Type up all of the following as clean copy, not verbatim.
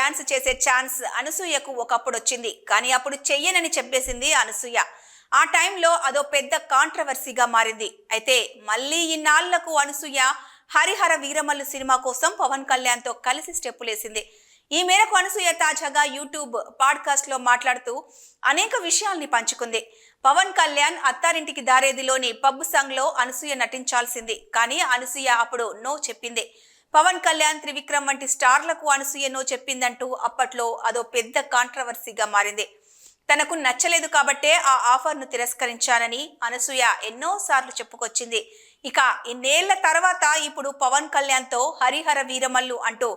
Dance చేసే chance అనసూయకు ఒకప్పుడు వచ్చింది. కానీ అప్పుడు చెయ్యనని చెప్పేసింది అనసూయ. ఆ టైంలో అదో పెద్ద కాంట్రవర్సీగా మారింది. అయితే మళ్ళీ ఇన్నాళ్లకు అనసూయ హరిహర వీరమల్లు సినిమా కోసం పవన్ కళ్యాణ్తో కలిసి స్టెప్పులేసింది. ఈ మేరకు అనసూయ తాజాగా యూట్యూబ్ పాడ్కాస్ట్ లో మాట్లాడుతూ అనేక విషయాల్ని పంచుకుంది. పవన్ కళ్యాణ్ అత్తారింటికి దారేదిలోని పబ్ సాంగ్ లో అనసూయ నటించాల్సింది. కానీ అనసూయ అప్పుడు నో చెప్పింది. పవన్ కళ్యాణ్, త్రివిక్రమ్ వంటి స్టార్లకు అనసూయ నో చెప్పిందంటూ అప్పట్లో అదో పెద్ద కాంట్రవర్సీగా మారింది. తనకు నచ్చలేదు కాబట్టే ఆ ఆఫర్ను తిరస్కరించానని అనసూయ ఎన్నోసార్లు చెప్పుకొచ్చింది. ఇక ఇన్నేళ్ల తర్వాత ఇప్పుడు పవన్ కళ్యాణ్తో హరిహర వీరమల్లు అంటూ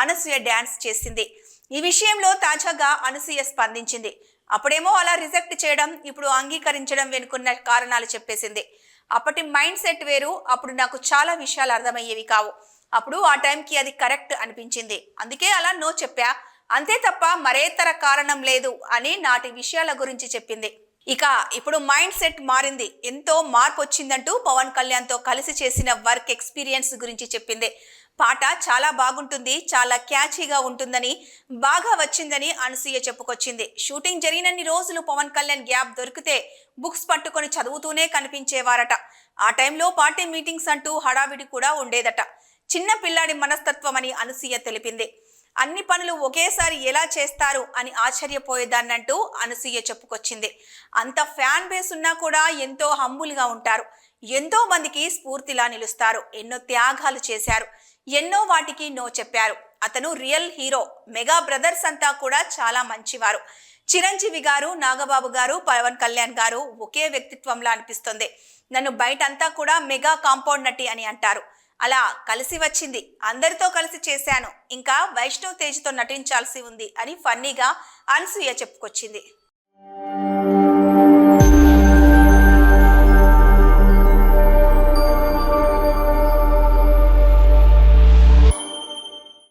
అనసూయ డ్యాన్స్ చేసింది. ఈ విషయంలో తాజాగా అనసూయ స్పందించింది. అప్పుడేమో అలా రిజెక్ట్ చేయడం, ఇప్పుడు అంగీకరించడం వెనుకున్న కారణాలు చెప్పేసింది. అప్పటి మైండ్ సెట్ వేరు. అప్పుడు నాకు చాలా విషయాలు అర్థమయ్యేవి కావు. అప్పుడు ఆ టైంకి అది కరెక్ట్ అనిపించింది. అందుకే అలా నో చెప్పా, అంతే తప్ప మరేతర కారణం లేదు అని నాటి విషయాల గురించి చెప్పింది. ఇక ఇప్పుడు మైండ్ సెట్ మారింది, ఎంతో మార్పు వచ్చిందంటూ పవన్ కళ్యాణ్తో కలిసి చేసిన వర్క్ ఎక్స్పీరియన్స్ గురించి చెప్పింది. పాట చాలా బాగుంటుంది, చాలా క్యాచీగా ఉంటుందని, బాగా వచ్చిందని అనసూయ చెప్పుకొచ్చింది. షూటింగ్ జరిగినన్ని రోజులు పవన్ కళ్యాణ్ గ్యాప్ దొరికితే బుక్స్ పట్టుకొని చదువుతూనే కనిపించేవారట. ఆ టైంలో పార్టీ మీటింగ్స్ అంటూ హడావిడి కూడా ఉండేదట. చిన్న పిల్లాడి మనస్తత్వం అని అనసూయ తెలిపింది. అన్ని పనులు ఒకేసారి ఎలా చేస్తారు అని ఆశ్చర్యపోయేదాన్నంటూ అనసూయ చెప్పుకొచ్చింది. అంత ఫ్యాన్ బేస్ ఉన్నా కూడా ఎంతో హంబుల్గా ఉంటారు. ఎంతో మందికి స్ఫూర్తిలా నిలుస్తారు. ఎన్నో త్యాగాలు చేశారు. ఎన్నో వాటికి నో చెప్పారు. అతను రియల్ హీరో. మెగా బ్రదర్స్ అంతా కూడా చాలా మంచివారు. చిరంజీవి గారు, నాగబాబు గారు, పవన్ కళ్యాణ్ గారు ఒకే వ్యక్తిత్వంలా అనిపిస్తుంది. నన్ను బయటంతా కూడా మెగా కాంపౌండ్ నటి అని అంటారు. అలా కలిసి వచ్చింది. అందరితో కలిసి చేశాను. ఇంకా వైష్ణవ్ తేజ్తో నటించాల్సి ఉంది అని ఫన్నీగా అనసూయ చెప్పుకొచ్చింది.